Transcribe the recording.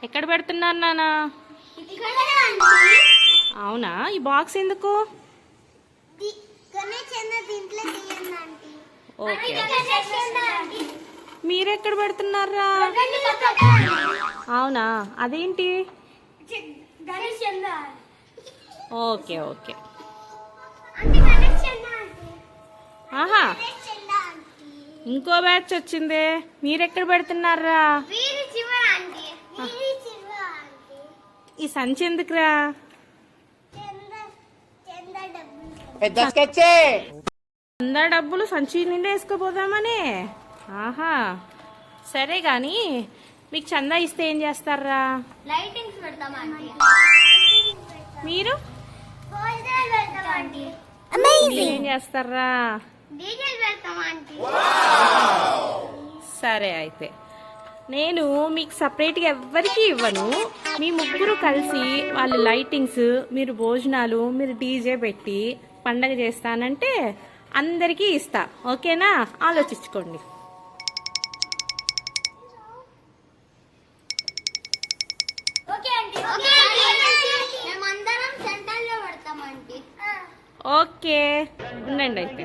ఎక్కడ పెడుతున్నారు నాన్న? అవునా, ఈ బాక్స్ ఎందుకు? ఓకే, మీరెక్కడ పెడుతున్నారా? అవునా, అదేంటి? Okay okay. ఆహా, ఇంకో బ్యాచ్ వచ్చిందే, మీరెక్కడ పెడుతున్నారా? ఈ సంచి ఎందుకురా? చందా డబ్బులు సంచి నిండా వేసుకోపోదామని. ఆహా, సరే గాని మీకు చందా ఇస్తే ఏం చేస్తారా? లైటింగ్స్ పెడతామండి. మీరు మీరేం చేస్తారా? డీజేలు పెడతామండి. సరే అయితే నేను మీకు సపరేట్గా ఎవ్వరికి ఇవ్వను. మీ ముగ్గురు కలిసి వాళ్ళు లైటింగ్స్, మీరు భోజనాలు, మీరు డీజే పెట్టి పండగ చేస్తానంటే అందరికీ ఇస్తా. ఓకేనా? ఆలోచించుకోండి. మేమందరం సెంటర్లో పెడతామండి. ఓకే, ఉండండి అయితే.